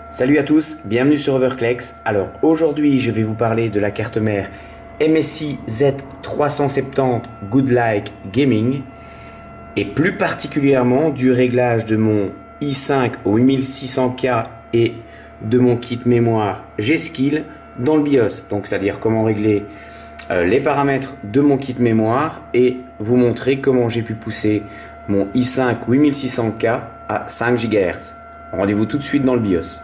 Salut à tous, bienvenue sur Overclex. Alors aujourd'hui je vais vous parler de la carte mère MSI Z370 Goodlike Gaming et plus particulièrement du réglage de mon i5 au 8600K et de mon kit mémoire G-Skill dans le BIOS. Donc c'est-à-dire comment régler les paramètres de mon kit mémoire et vous montrer comment j'ai pu pousser mon i5 8600K à 5 GHz. Rendez-vous tout de suite dans le BIOS.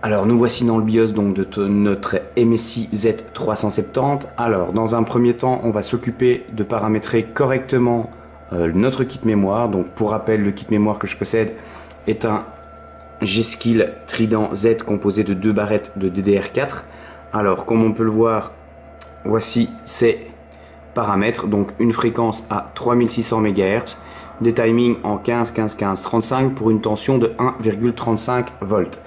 Alors nous voici dans le BIOS donc de notre MSI Z370. Alors dans un premier temps on va s'occuper de paramétrer correctement notre kit mémoire. Donc pour rappel, le kit mémoire que je possède est un G-Skill Trident Z composé de 2 barrettes de DDR4. Alors comme on peut le voir, voici ces paramètres. Donc une fréquence à 3600 MHz, des timings en 15, 15, 15, 35 pour une tension de 1,35 volts.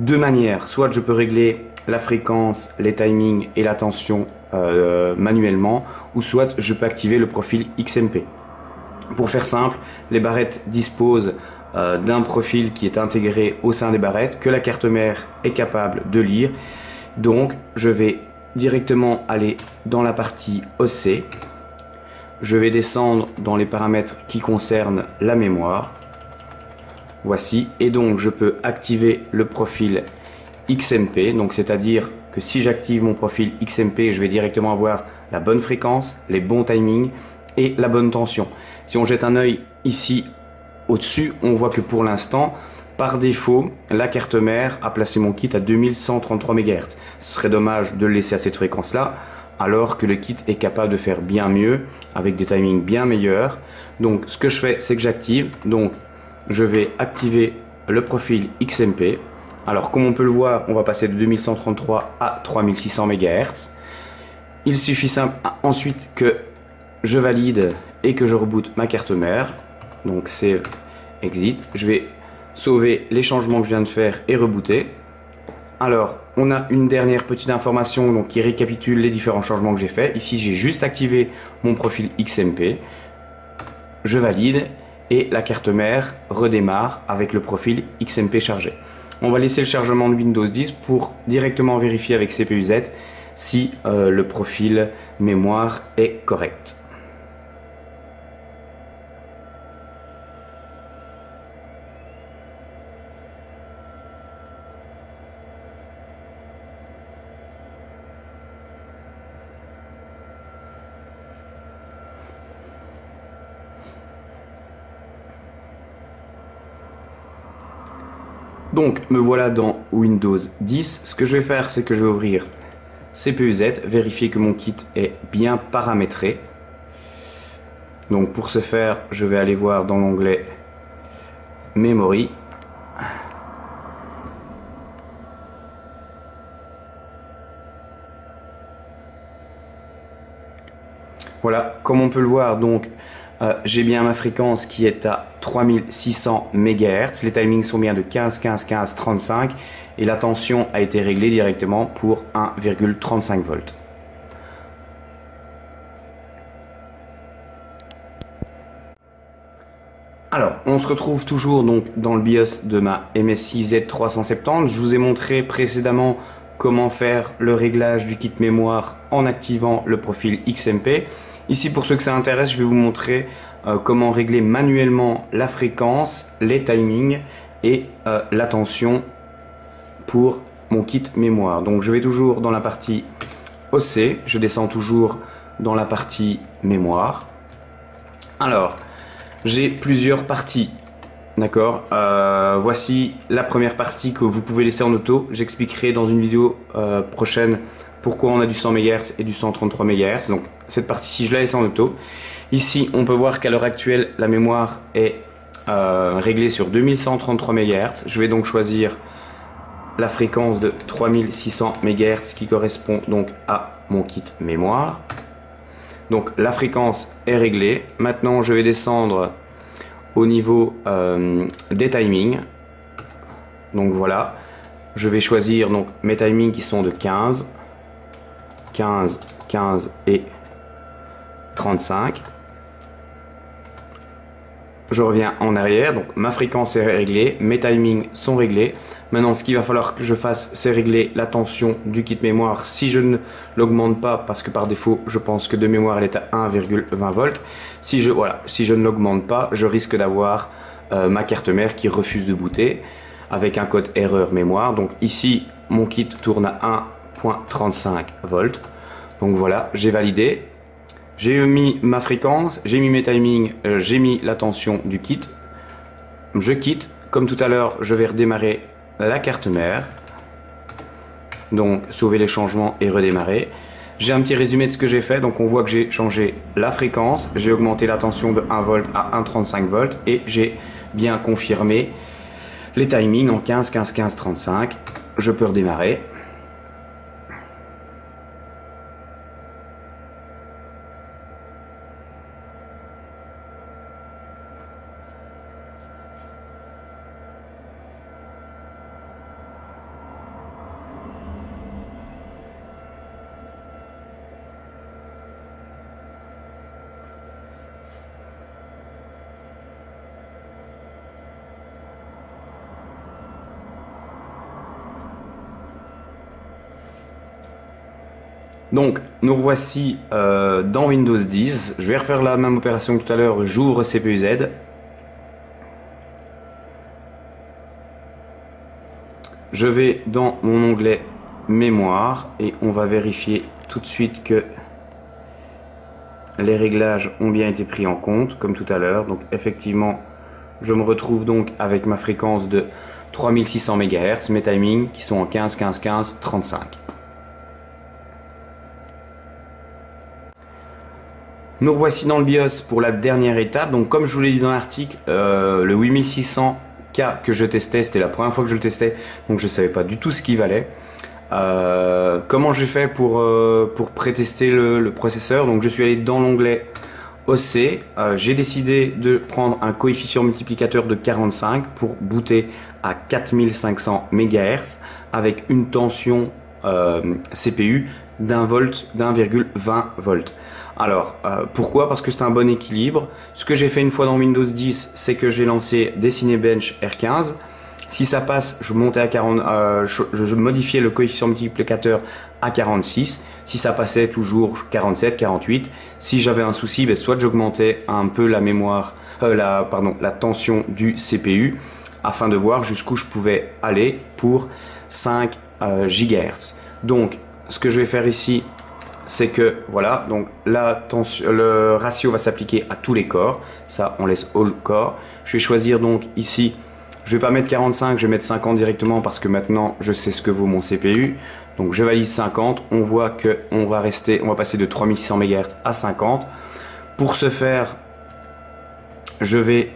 Deux manières, soit je peux régler la fréquence, les timings et la tension manuellement, ou soit je peux activer le profil XMP. Pour faire simple, les barrettes disposent d'un profil qui est intégré au sein des barrettes, que la carte mère est capable de lire. Donc je vais directement aller dans la partie OC, je vais descendre dans les paramètres qui concernent la mémoire. Voici, et donc je peux activer le profil XMP, donc c'est-à-dire que si j'active mon profil XMP, je vais directement avoir la bonne fréquence, les bons timings et la bonne tension. Si on jette un œil ici au-dessus, on voit que pour l'instant, par défaut, la carte mère a placé mon kit à 2133 MHz. Ce serait dommage de le laisser à cette fréquence-là, alors que le kit est capable de faire bien mieux, avec des timings bien meilleurs. Donc ce que je fais, c'est que j'active, donc je vais activer le profil XMP. Alors comme on peut le voir, on va passer de 2133 à 3600 MHz. Il suffit ensuite que je valide et que je reboote ma carte mère. Donc save, exit. Je vais sauver les changements que je viens de faire et rebooter. Alors on a une dernière petite information donc, qui récapitule les différents changements que j'ai fait. Ici j'ai juste activé mon profil XMP. Je valide. Et la carte mère redémarre avec le profil XMP chargé. On va laisser le chargement de Windows 10 pour directement vérifier avec CPU-Z si le profil mémoire est correct. Donc me voilà dans Windows 10. Ce que je vais faire, c'est que je vais ouvrir CPU-Z, vérifier que mon kit est bien paramétré. Donc pour ce faire, je vais aller voir dans l'onglet Memory. Voilà, comme on peut le voir, donc j'ai bien ma fréquence qui est à 3600 MHz. Les timings sont bien de 15, 15, 15, 35 et la tension a été réglée directement pour 1,35 volts. Alors, on se retrouve toujours donc dans le BIOS de ma MSI Z370. Je vous ai montré précédemment comment faire le réglage du kit mémoire en activant le profil XMP. Ici, pour ceux que ça intéresse, je vais vous montrer comment régler manuellement la fréquence, les timings et la tension pour mon kit mémoire. Donc je vais toujours dans la partie OC, je descends toujours dans la partie mémoire. Alors, j'ai plusieurs parties. D'accord, voici la première partie que vous pouvez laisser en auto. J'expliquerai dans une vidéo prochaine pourquoi on a du 100 MHz et du 133 MHz. Donc cette partie-ci, je la laisse en auto. Ici, on peut voir qu'à l'heure actuelle, la mémoire est réglée sur 2133 MHz. Je vais donc choisir la fréquence de 3600 MHz qui correspond donc à mon kit mémoire. Donc la fréquence est réglée. Maintenant, je vais descendre au niveau des timings. Donc voilà, je vais choisir donc mes timings qui sont de 15, 15, 15 et 35. je reviens en arrière, donc ma fréquence est réglée, mes timings sont réglés. Maintenant, ce qu'il va falloir que je fasse, c'est régler la tension du kit mémoire si je ne l'augmente pas, parce que par défaut, je pense que de mémoire, elle est à 1,20 volts. Si je ne l'augmente pas, je risque d'avoir ma carte mère qui refuse de booter avec un code erreur mémoire. Donc ici, mon kit tourne à 1,35 volts. Donc voilà, j'ai validé. J'ai mis ma fréquence, j'ai mis mes timings, j'ai mis la tension du kit. Je quitte. Comme tout à l'heure, je vais redémarrer la carte mère. Donc sauver les changements et redémarrer. J'ai un petit résumé de ce que j'ai fait. Donc on voit que j'ai changé la fréquence, j'ai augmenté la tension de 1 volt à 1,35 volts et j'ai bien confirmé les timings en 15, 15, 15, 35. Je peux redémarrer. Donc, nous revoici dans Windows 10. Je vais refaire la même opération que tout à l'heure. J'ouvre CPU-Z. Je vais dans mon onglet mémoire et on va vérifier tout de suite que les réglages ont bien été pris en compte, comme tout à l'heure. Donc, effectivement, je me retrouve donc avec ma fréquence de 3600 MHz, mes timings qui sont en 15, 15, 15, 35. Nous revoici dans le BIOS pour la dernière étape. Donc comme je vous l'ai dit dans l'article, le 8600K que je testais, c'était la première fois que je le testais, donc je ne savais pas du tout ce qu'il valait. Comment j'ai fait pour pré-tester le processeur? Donc je suis allé dans l'onglet OC, j'ai décidé de prendre un coefficient multiplicateur de 45 pour booter à 4500 MHz avec une tension CPU d'1,20 volts. Alors, pourquoi? Parce que c'est un bon équilibre. Ce que j'ai fait une fois dans Windows 10, c'est que j'ai lancé des Cinebench R15. Si ça passe, je montais à 40, je modifiais le coefficient multiplicateur à 46. Si ça passait, toujours 47, 48. Si j'avais un souci, ben, soit j'augmentais un peu la mémoire, la tension du CPU, afin de voir jusqu'où je pouvais aller pour 5 GHz. Donc, ce que je vais faire ici, c'est que voilà, donc le ratio va s'appliquer à tous les corps. Ça, on laisse all core. Je vais choisir donc ici, je vais pas mettre 45, je vais mettre 50 directement parce que maintenant je sais ce que vaut mon CPU. Donc je valide 50. On voit que on va passer de 3600 MHz à 50. Pour ce faire, je vais,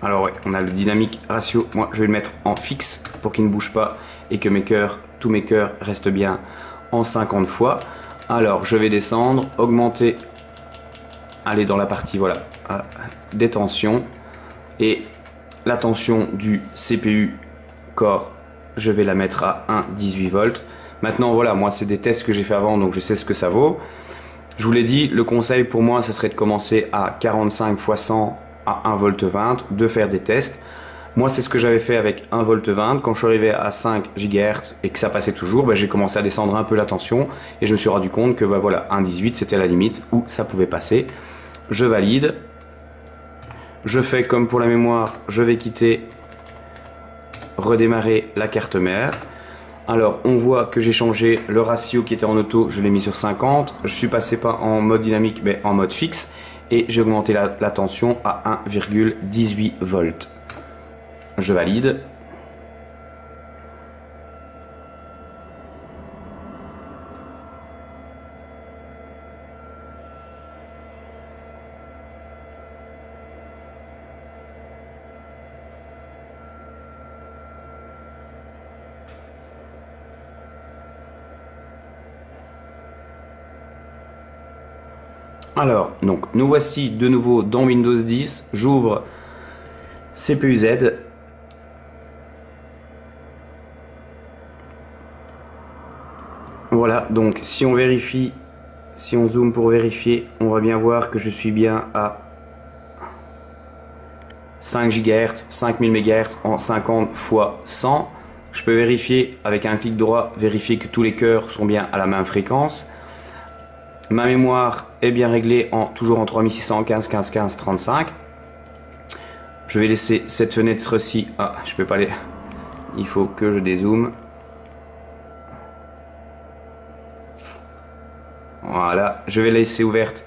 alors ouais, on a le dynamic ratio. Moi, je vais le mettre en fixe pour qu'il ne bouge pas et que tous mes cœurs restent bien en 50 fois. Alors je vais descendre, augmenter, aller dans la partie voilà des tensions et la tension du CPU core, je vais la mettre à 1,18 volts. Maintenant voilà, moi c'est des tests que j'ai fait avant, donc je sais ce que ça vaut. Je vous l'ai dit, le conseil pour moi, ça serait de commencer à 45 x 100 à 1,20 volt, de faire des tests. Moi, c'est ce que j'avais fait avec 1,20 volt. Quand je suis arrivé à 5 GHz et que ça passait toujours, ben, j'ai commencé à descendre un peu la tension et je me suis rendu compte que ben, voilà, 1,18 c'était la limite où ça pouvait passer. Je valide. Je fais comme pour la mémoire, je vais quitter, redémarrer la carte mère. Alors, on voit que j'ai changé le ratio qui était en auto, je l'ai mis sur 50. Je suis passé pas en mode dynamique, mais en mode fixe et j'ai augmenté la tension à 1,18 volts. Je valide. Alors, donc, nous voici de nouveau dans Windows 10. J'ouvre CPU-Z. Voilà, donc si on vérifie, si on zoome pour vérifier, on va bien voir que je suis bien à 5 GHz, 5000 MHz en 50 x 100. Je peux vérifier avec un clic droit, vérifier que tous les cœurs sont bien à la même fréquence. Ma mémoire est bien réglée toujours en 3615 15 15 35. Je vais laisser cette fenêtre-ci. Ah, je peux pas aller. Il faut que je dézoome. Voilà, je vais la laisser ouverte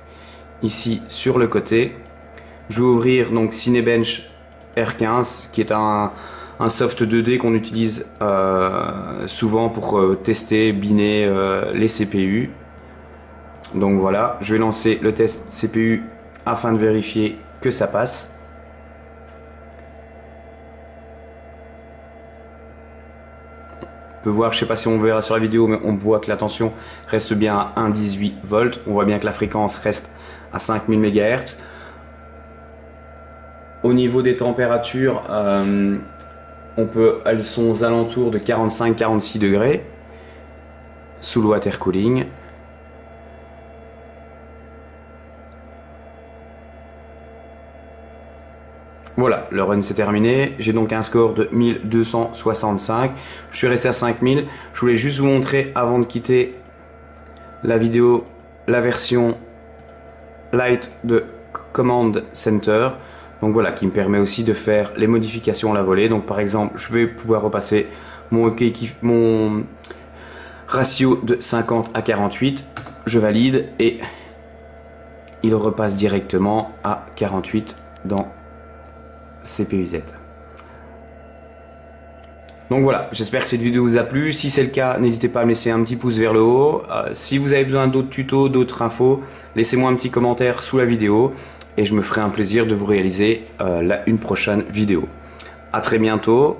ici sur le côté. Je vais ouvrir donc Cinebench R15 qui est un soft 2D qu'on utilise souvent pour tester, biner les CPU. Donc voilà, je vais lancer le test CPU afin de vérifier que ça passe. On peut voir, je ne sais pas si on verra sur la vidéo, mais on voit que la tension reste bien à 1,18 volts. On voit bien que la fréquence reste à 5000 MHz. Au niveau des températures, elles sont aux alentours de 45-46 degrés sous le water cooling. Voilà, le run c'est terminé. J'ai donc un score de 1265. Je suis resté à 5000. Je voulais juste vous montrer avant de quitter la vidéo la version light de Command Center. Donc voilà, qui me permet aussi de faire les modifications à la volée. Donc par exemple, je vais pouvoir repasser mon ratio de 50 à 48. Je valide et il repasse directement à 48 dans CPU-Z. Donc voilà, j'espère que cette vidéo vous a plu. Si c'est le cas, n'hésitez pas à me laisser un petit pouce vers le haut. Si vous avez besoin d'autres tutos, d'autres infos, laissez-moi un petit commentaire sous la vidéo et je me ferai un plaisir de vous réaliser une prochaine vidéo. À très bientôt.